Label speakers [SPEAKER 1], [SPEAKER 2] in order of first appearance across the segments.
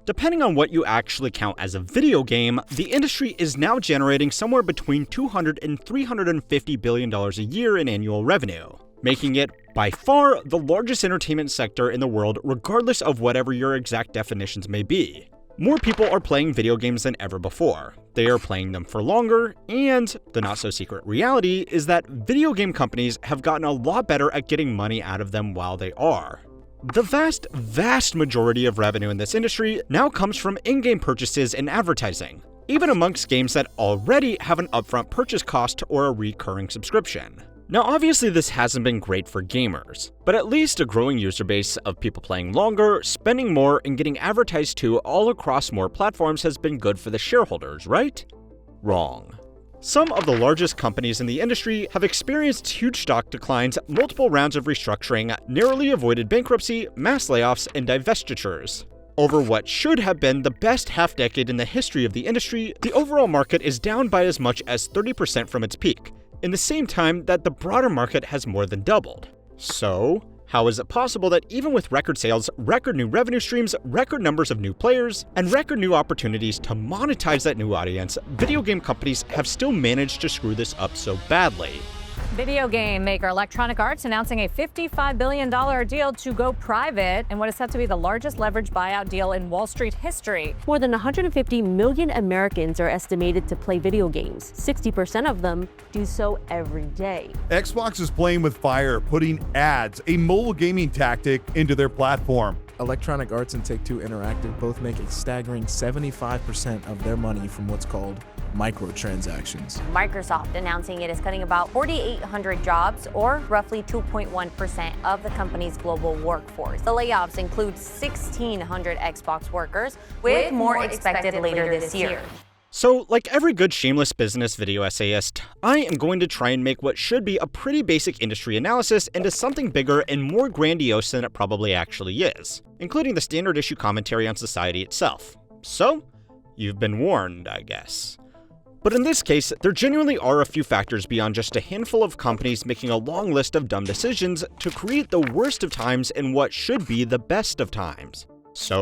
[SPEAKER 1] Depending on what you actually count as a video game, the industry is now generating somewhere between $200 and $350 billion a year in annual revenue, making it by far the largest entertainment sector in the world regardless of whatever your exact definitions may be. More people are playing video games than ever before. They are playing them for longer, and the not-so-secret reality is that video game companies have gotten a lot better at getting money out of them while they are. The vast majority of revenue in this industry now comes from in-game purchases and advertising, even amongst games that already have an upfront purchase cost or a recurring subscription. Now obviously this hasn't been great for gamers, but at least a growing user base of people playing longer, spending more, and getting advertised to all across more platforms has been good for the shareholders, right? Wrong. Some of the largest companies in the industry have experienced huge stock declines, multiple rounds of restructuring, narrowly avoided bankruptcy, mass layoffs, and divestitures. Over what should have been the best half-decade in the history of the industry, the overall market is down by as much as 30% from its peak, in the same time that the broader market has more than doubled. So, how is it possible that even with record sales, record new revenue streams, record numbers of new players, and record new opportunities to monetize that new audience, video game companies have still managed to screw this up so badly?
[SPEAKER 2] Video game maker Electronic Arts announcing a $55 billion deal to go private in what is said to be the largest leveraged buyout deal in Wall Street history.
[SPEAKER 3] More than 150 million Americans are estimated to play video games. 60% of them do so every day.
[SPEAKER 4] Xbox is playing with fire, putting ads, a mobile gaming tactic, into their platform.
[SPEAKER 5] Electronic Arts and Take-Two Interactive both make a staggering 75% of their money from what's called microtransactions.
[SPEAKER 6] Microsoft announcing it is cutting about 4,800 jobs, or roughly 2.1% of the company's global workforce. The layoffs include 1,600 Xbox workers, with more expected later this year.
[SPEAKER 1] So, like every good shameless business video essayist, I am going to try and make what should be a pretty basic industry analysis into something bigger and more grandiose than it probably actually is, including the standard issue commentary on society itself. So, you've been warned, I guess. But in this case, there genuinely are a few factors beyond just a handful of companies making a long list of dumb decisions to create the worst of times in what should be the best of times. So,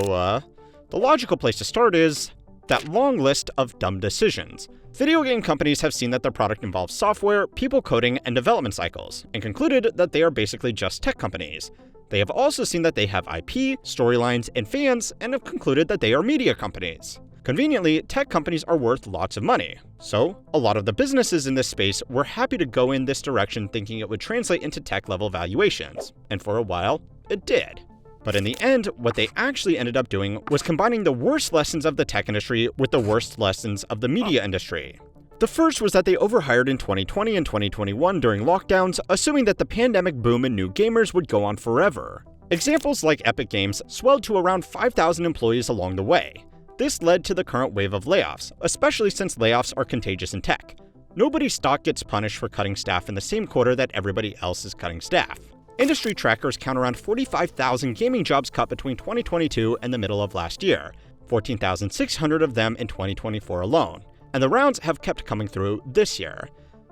[SPEAKER 1] the logical place to start is that long list of dumb decisions. Video game companies have seen that their product involves software, people coding, and development cycles, and concluded that they are basically just tech companies. They have also seen that they have IP, storylines, and fans, and have concluded that they are media companies. Conveniently, tech companies are worth lots of money, so a lot of the businesses in this space were happy to go in this direction thinking it would translate into tech-level valuations, and for a while, it did. But in the end, what they actually ended up doing was combining the worst lessons of the tech industry with the worst lessons of the media industry. The first was that they overhired in 2020 and 2021 during lockdowns, assuming that the pandemic boom in new gamers would go on forever. Examples like Epic Games swelled to around 5,000 employees along the way. This led to the current wave of layoffs, especially since layoffs are contagious in tech. Nobody's stock gets punished for cutting staff in the same quarter that everybody else is cutting staff. Industry trackers count around 45,000 gaming jobs cut between 2022 and the middle of last year, 14,600 of them in 2024 alone, and the rounds have kept coming through this year.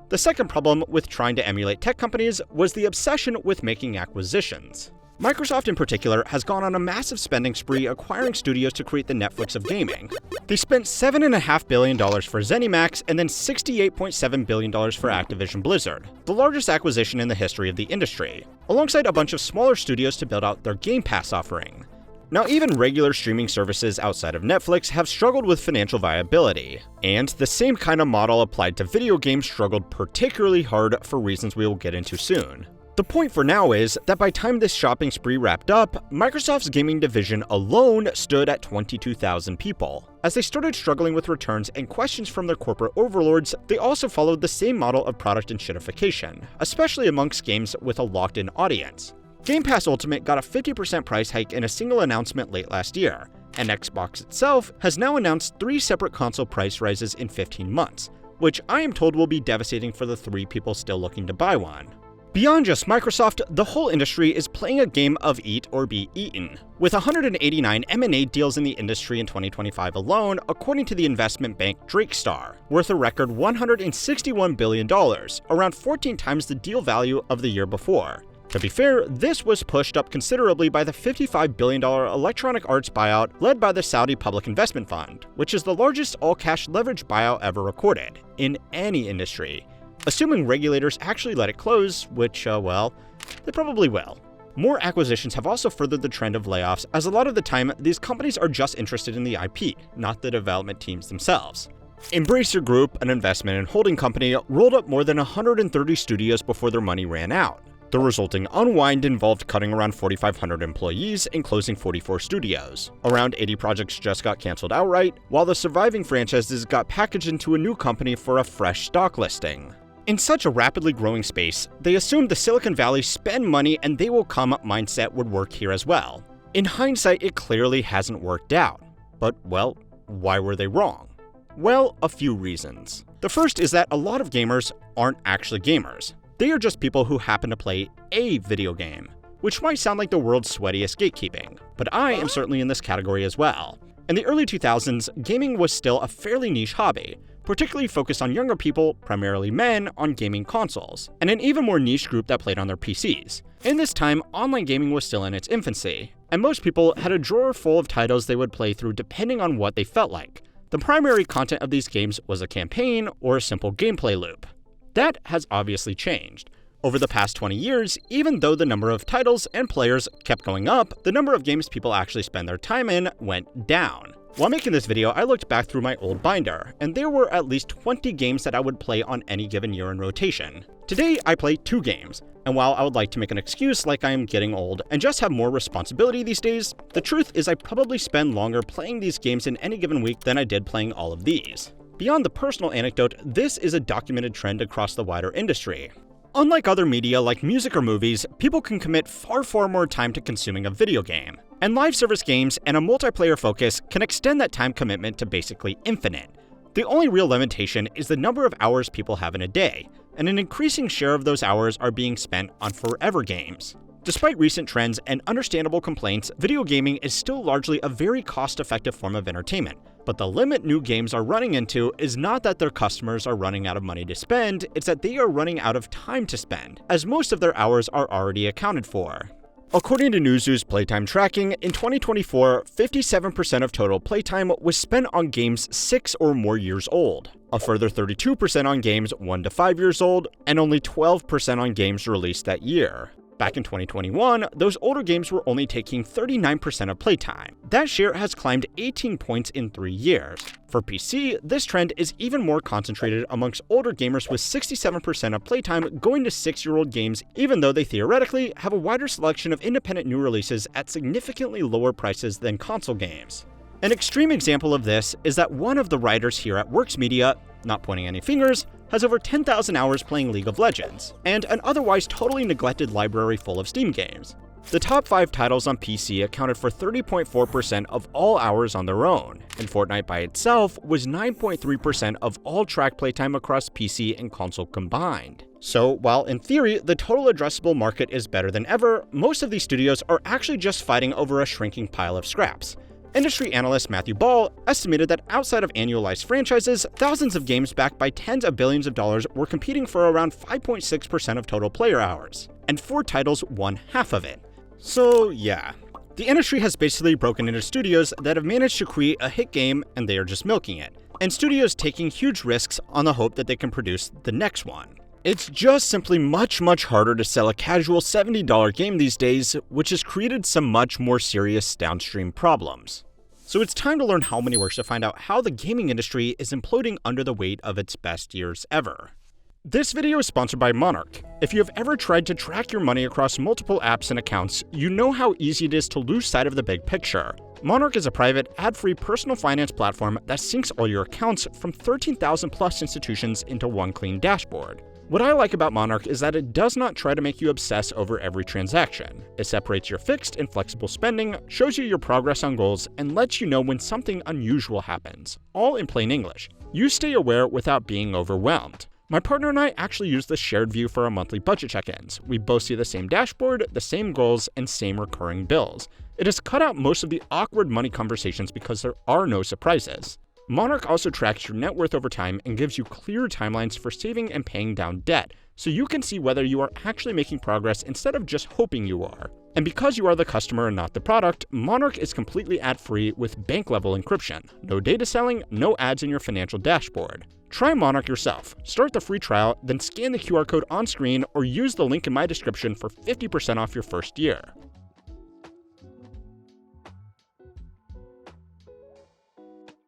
[SPEAKER 1] The second problem with trying to emulate tech companies was the obsession with making acquisitions. Microsoft in particular has gone on a massive spending spree acquiring studios to create the Netflix of gaming. They spent $7.5 billion for ZeniMax and then $68.7 billion for Activision Blizzard, the largest acquisition in the history of the industry, alongside a bunch of smaller studios to build out their Game Pass offering. Now, even regular streaming services outside of Netflix have struggled with financial viability, and the same kind of model applied to video games struggled particularly hard for reasons we will get into soon. The point for now is that by the time this shopping spree wrapped up, Microsoft's gaming division alone stood at 22,000 people. As they started struggling with returns and questions from their corporate overlords, they also followed the same model of product and shitification, especially amongst games with a locked-in audience. Game Pass Ultimate got a 50% price hike in a single announcement late last year, and Xbox itself has now announced 3 separate console price rises in 15 months, which I am told will be devastating for the 3 people still looking to buy one. Beyond just Microsoft, the whole industry is playing a game of eat or be eaten, with 189 M&A deals in the industry in 2025 alone, according to the investment bank Drakestar, worth a record $161 billion, around 14 times the deal value of the year before. To be fair, this was pushed up considerably by the $55 billion Electronic Arts buyout led by the Saudi Public Investment Fund, which is the largest all-cash leverage buyout ever recorded, in any industry. Assuming regulators actually let it close, which, well, they probably will. More acquisitions have also furthered the trend of layoffs, as a lot of the time, these companies are just interested in the IP, not the development teams themselves. Embracer Group, an investment and holding company, rolled up more than 130 studios before their money ran out. The resulting unwind involved cutting around 4,500 employees and closing 44 studios. Around 80 projects just got cancelled outright, while the surviving franchises got packaged into a new company for a fresh stock listing. In such a rapidly growing space, they assumed the Silicon Valley spend money and they will come mindset would work here as well. In hindsight, it clearly hasn't worked out. But, well, why were they wrong? Well, a few reasons. The first is that a lot of gamers aren't actually gamers. They are just people who happen to play a video game, which might sound like the world's sweatiest gatekeeping, but I am certainly in this category as well. In the early 2000s, gaming was still a fairly niche hobby, particularly focused on younger people, primarily men, on gaming consoles, and an even more niche group that played on their PCs. In this time, online gaming was still in its infancy, and most people had a drawer full of titles they would play through depending on what they felt like. The primary content of these games was a campaign or a simple gameplay loop. That has obviously changed. Over the past 20 years, even though the number of titles and players kept going up, the number of games people actually spend their time in went down. While making this video, I looked back through my old binder, and there were at least 20 games that I would play on any given year in rotation. Today, I play 2 games, and while I would like to make an excuse like I am getting old and just have more responsibility these days, the truth is I probably spend longer playing these games in any given week than I did playing all of these. Beyond the personal anecdote, this is a documented trend across the wider industry. Unlike other media like music or movies, people can commit far more time to consuming a video game. And live service games and a multiplayer focus can extend that time commitment to basically infinite. The only real limitation is the number of hours people have in a day, and an increasing share of those hours are being spent on forever games. Despite recent trends and understandable complaints, video gaming is still largely a very cost-effective form of entertainment. But the limit new games are running into is not that their customers are running out of money to spend, it's that they are running out of time to spend, as most of their hours are already accounted for. According to Newzoo's playtime tracking, in 2024, 57% of total playtime was spent on games 6 or more years old, a further 32% on games 1 to 5 years old, and only 12% on games released that year. Back in 2021, those older games were only taking 39% of playtime. That share has climbed 18 points in 3 years. For PC, this trend is even more concentrated amongst older gamers, with 67% of playtime going to 6-year-old games, even though they theoretically have a wider selection of independent new releases at significantly lower prices than console games. An extreme example of this is that one of the writers here at Works Media, not pointing any fingers, has over 10,000 hours playing League of Legends, and an otherwise totally neglected library full of Steam games. The top 5 titles on PC accounted for 30.4% of all hours on their own, and Fortnite by itself was 9.3% of all track playtime across PC and console combined. So, while in theory the total addressable market is better than ever, most of these studios are actually just fighting over a shrinking pile of scraps. Industry analyst Matthew Ball estimated that outside of annualized franchises, thousands of games backed by tens of billions of dollars were competing for around 5.6% of total player hours, and 4 titles won half of it. So yeah, the industry has basically broken into studios that have managed to create a hit game and they are just milking it, and studios taking huge risks on the hope that they can produce the next one. It's just simply much harder to sell a casual $70 game these days, which has created some much more serious downstream problems. So it's time to learn how money works to find out how the gaming industry is imploding under the weight of its best years ever. This video is sponsored by Monarch. If you have ever tried to track your money across multiple apps and accounts, you know how easy it is to lose sight of the big picture. Monarch is a private, ad-free personal finance platform that syncs all your accounts from 13,000 plus institutions into one clean dashboard. What I like about Monarch is that it does not try to make you obsess over every transaction. It separates your fixed and flexible spending, shows you your progress on goals, and lets you know when something unusual happens, all in plain English. You stay aware without being overwhelmed. My partner and I actually use the shared view for our monthly budget check-ins. We both see the same dashboard, the same goals, and same recurring bills. It has cut out most of the awkward money conversations because there are no surprises. Monarch also tracks your net worth over time and gives you clear timelines for saving and paying down debt, so you can see whether you are actually making progress instead of just hoping you are. And because you are the customer and not the product, Monarch is completely ad-free with bank-level encryption. No data selling, no ads in your financial dashboard. Try Monarch yourself. Start the free trial, then scan the QR code on screen or use the link in my description for 50% off your first year.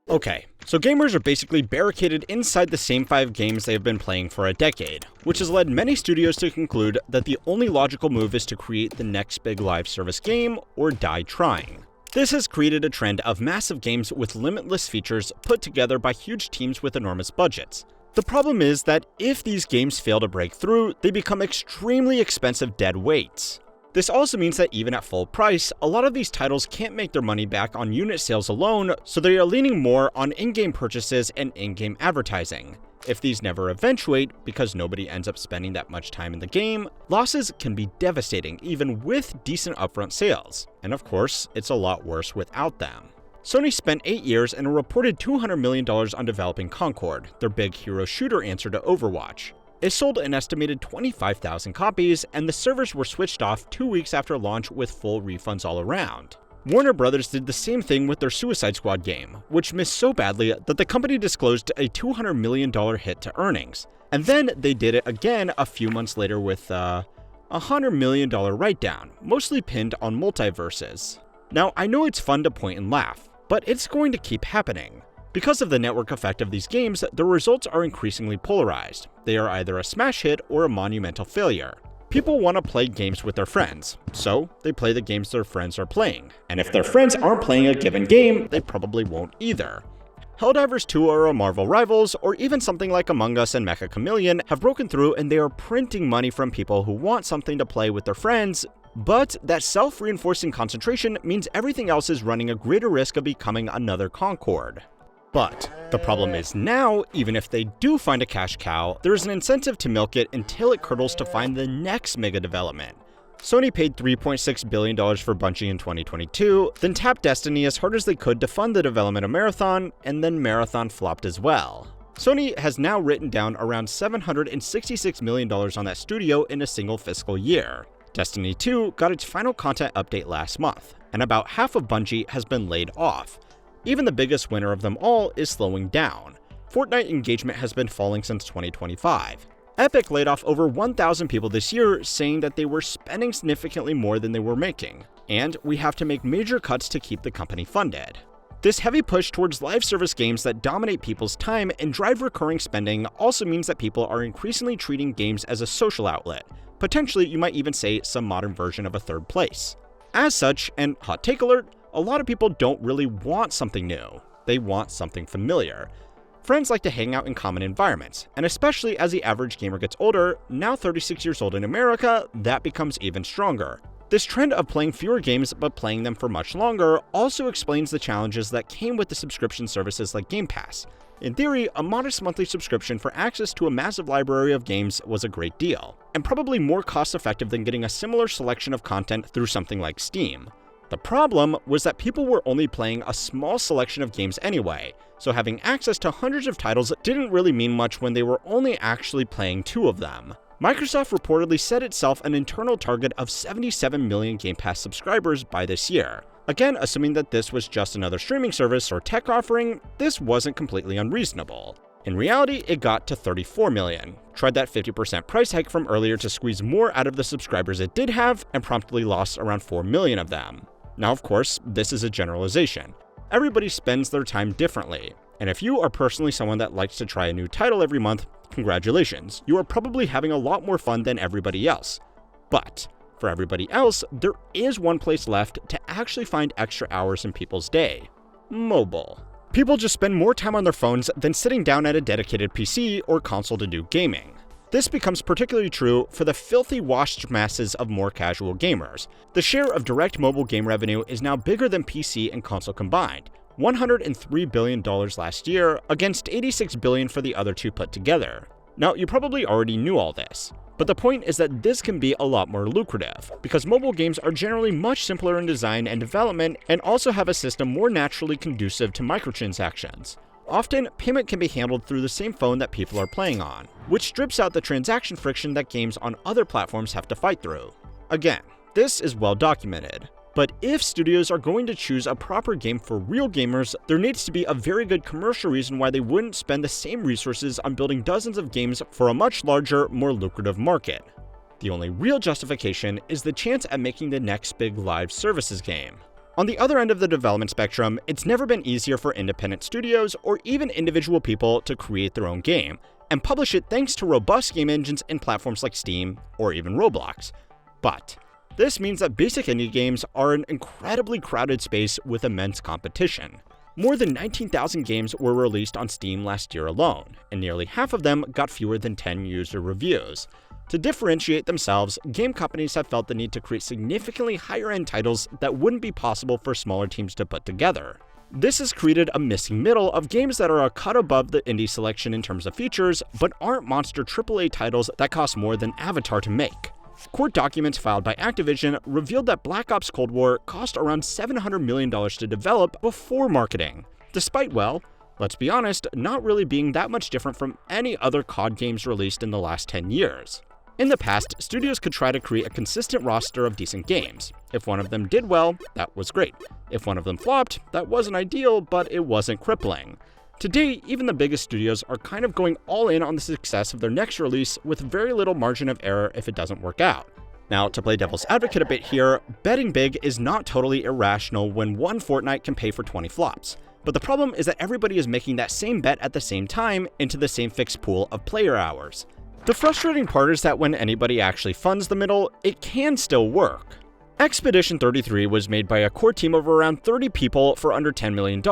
[SPEAKER 1] Okay, so gamers are basically barricaded inside the same 5 games they have been playing for a decade, which has led many studios to conclude that the only logical move is to create the next big live service game or die trying. This has created a trend of massive games with limitless features put together by huge teams with enormous budgets. The problem is that if these games fail to break through, they become extremely expensive dead weights. This also means that even at full price, a lot of these titles can't make their money back on unit sales alone, so they are leaning more on in-game purchases and in-game advertising. If these never eventuate, because nobody ends up spending that much time in the game, losses can be devastating even with decent upfront sales. And of course, it's a lot worse without them. Sony spent 8 years and a reported $200 million on developing Concord, their big hero shooter answer to Overwatch. It sold an estimated 25,000 copies, and the servers were switched off 2 weeks after launch with full refunds all around. Warner Brothers did the same thing with their Suicide Squad game, which missed so badly that the company disclosed a $200 million hit to earnings. And then they did it again a few months later with a $100 million write-down, mostly pinned on multiverses. Now, I know it's fun to point and laugh, but it's going to keep happening. Because of the network effect of these games, the results are increasingly polarized. They are either a smash hit or a monumental failure. People want to play games with their friends, so they play the games their friends are playing. And if their friends aren't playing a given game, they probably won't either. Helldivers 2 or a Marvel Rivals, or even something like Among Us and Mecha Chameleon have broken through and they are printing money from people who want something to play with their friends, but that self-reinforcing concentration means everything else is running a greater risk of becoming another Concord. But the problem is now, even if they do find a cash cow, there is an incentive to milk it until it curdles to find the next mega development. Sony paid $3.6 billion for Bungie in 2022, then tapped Destiny as hard as they could to fund the development of Marathon, and then Marathon flopped as well. Sony has now written down around $766 million on that studio in a single fiscal year. Destiny 2 got its final content update last month, and about half of Bungie has been laid off. Even the biggest winner of them all is slowing down. Fortnite engagement has been falling since 2025. Epic laid off over 1,000 people this year, saying that they were spending significantly more than they were making, and we have to make major cuts to keep the company funded. This heavy push towards live service games that dominate people's time and drive recurring spending also means that people are increasingly treating games as a social outlet. Potentially, you might even say some modern version of a third place. As such, and hot take alert, a lot of people don't really want something new. They want something familiar. Friends like to hang out in common environments, and especially as the average gamer gets older, now 36 years old in America, that becomes even stronger. This trend of playing fewer games but playing them for much longer also explains the challenges that came with the subscription services like Game Pass. In theory, a modest monthly subscription for access to a massive library of games was a great deal, and probably more cost-effective than getting a similar selection of content through something like Steam. The problem was that people were only playing a small selection of games anyway, so having access to hundreds of titles didn't really mean much when they were only actually playing 2 of them. Microsoft reportedly set itself an internal target of 77 million Game Pass subscribers by this year. Again, assuming that this was just another streaming service or tech offering, this wasn't completely unreasonable. In reality, it got to 34 million, tried that 50% price hike from earlier to squeeze more out of the subscribers it did have, and promptly lost around 4 million of them. Now, of course, this is a generalization. Everybody spends their time differently, and if you are personally someone that likes to try a new title every month, congratulations, you are probably having a lot more fun than everybody else. But for everybody else, there is one place left to actually find extra hours in people's day: mobile. People just spend more time on their phones than sitting down at a dedicated PC or console to do gaming. This becomes particularly true for the filthy washed masses of more casual gamers. The share of direct mobile game revenue is now bigger than PC and console combined, $103 billion last year against $86 billion for the other two put together. Now, you probably already knew all this, but the point is that this can be a lot more lucrative, because mobile games are generally much simpler in design and development and also have a system more naturally conducive to microtransactions. Often, payment can be handled through the same phone that people are playing on, which strips out the transaction friction that games on other platforms have to fight through. Again, this is well documented. But if studios are going to choose a proper game for real gamers, there needs to be a very good commercial reason why they wouldn't spend the same resources on building dozens of games for a much larger, more lucrative market. The only real justification is the chance at making the next big live services game. On the other end of the development spectrum, it's never been easier for independent studios or even individual people to create their own game and publish it thanks to robust game engines in platforms like Steam or even Roblox. But this means that basic indie games are an incredibly crowded space with immense competition. More than 19,000 games were released on Steam last year alone, and nearly half of them got fewer than 10 user reviews. To differentiate themselves, game companies have felt the need to create significantly higher-end titles that wouldn't be possible for smaller teams to put together. This has created a missing middle of games that are a cut above the indie selection in terms of features, but aren't monster AAA titles that cost more than Avatar to make. Court documents filed by Activision revealed that Black Ops Cold War cost around $700 million to develop before marketing, despite, well, let's be honest, not really being that much different from any other COD games released in the last 10 years. In the past, studios could try to create a consistent roster of decent games. If one of them did well, that was great. If one of them flopped, that wasn't ideal, but it wasn't crippling. Today, even the biggest studios are kind of going all in on the success of their next release with very little margin of error if it doesn't work out. Now, to play devil's advocate a bit here, betting big is not totally irrational when one Fortnite can pay for 20 flops. But the problem is that everybody is making that same bet at the same time into the same fixed pool of player hours. The frustrating part is that when anybody actually funds the middle, it can still work. Expedition 33 was made by a core team of around 30 people for under $10 million,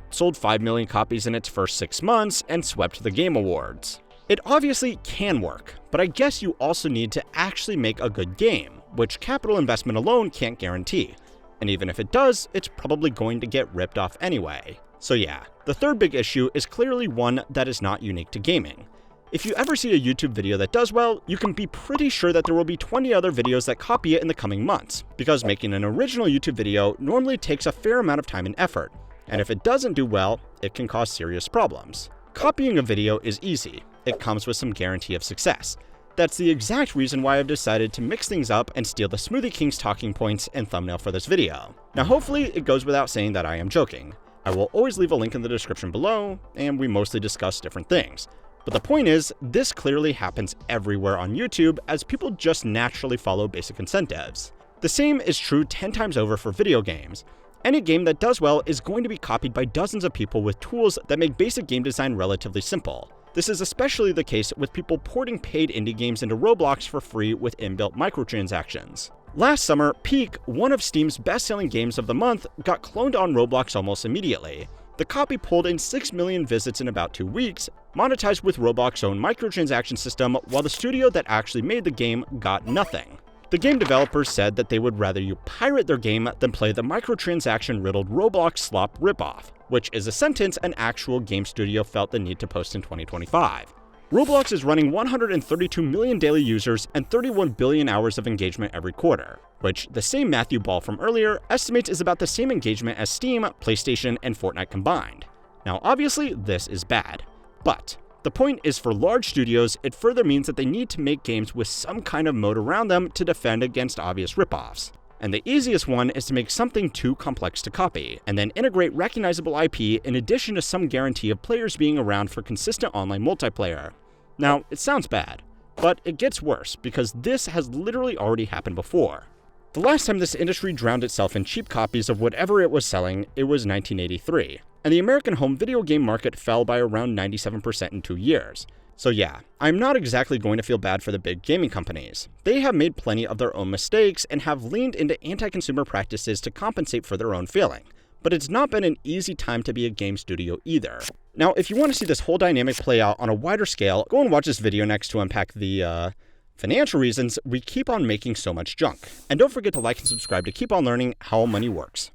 [SPEAKER 1] sold 5 million copies in its first 6 months, and swept the Game Awards. It obviously can work, but I guess you also need to actually make a good game, which capital investment alone can't guarantee. And even if it does, it's probably going to get ripped off anyway. So yeah, the third big issue is clearly one that is not unique to gaming. If you ever see a YouTube video that does well, you can be pretty sure that there will be 20 other videos that copy it in the coming months, because making an original YouTube video normally takes a fair amount of time and effort, and if it doesn't do well, it can cause serious problems. Copying a video is easy. It comes with some guarantee of success. That's the exact reason why I've decided to mix things up and steal the Smoothie King's talking points and thumbnail for this video. Now hopefully it goes without saying that I am joking. I will always leave a link in the description below, and we mostly discuss different things. But the point is, this clearly happens everywhere on YouTube as people just naturally follow basic incentives. The same is true 10 times over for video games. Any game that does well is going to be copied by dozens of people with tools that make basic game design relatively simple. This is especially the case with people porting paid indie games into Roblox for free with inbuilt microtransactions. Last summer, Peak, one of Steam's best-selling games of the month, got cloned on Roblox almost immediately. The copy pulled in 6 million visits in about 2 weeks, monetized with Roblox's own microtransaction system, while the studio that actually made the game got nothing. The game developers said that they would rather you pirate their game than play the microtransaction-riddled Roblox slop ripoff, which is a sentence an actual game studio felt the need to post in 2025. Roblox is running 132 million daily users and 31 billion hours of engagement every quarter, which the same Matthew Ball from earlier estimates is about the same engagement as Steam, PlayStation, and Fortnite combined. Now obviously this is bad, but the point is for large studios, it further means that they need to make games with some kind of moat around them to defend against obvious ripoffs. And the easiest one is to make something too complex to copy, and then integrate recognizable IP in addition to some guarantee of players being around for consistent online multiplayer. Now, it sounds bad, but it gets worse because this has literally already happened before. The last time this industry drowned itself in cheap copies of whatever it was selling, it was 1983, and the American home video game market fell by around 97% in 2 years. So yeah, I'm not exactly going to feel bad for the big gaming companies. They have made plenty of their own mistakes and have leaned into anti-consumer practices to compensate for their own failing. But it's not been an easy time to be a game studio either. Now, if you want to see this whole dynamic play out on a wider scale, go and watch this video next to unpack the financial reasons we keep on making so much junk. And don't forget to like and subscribe to keep on learning how money works.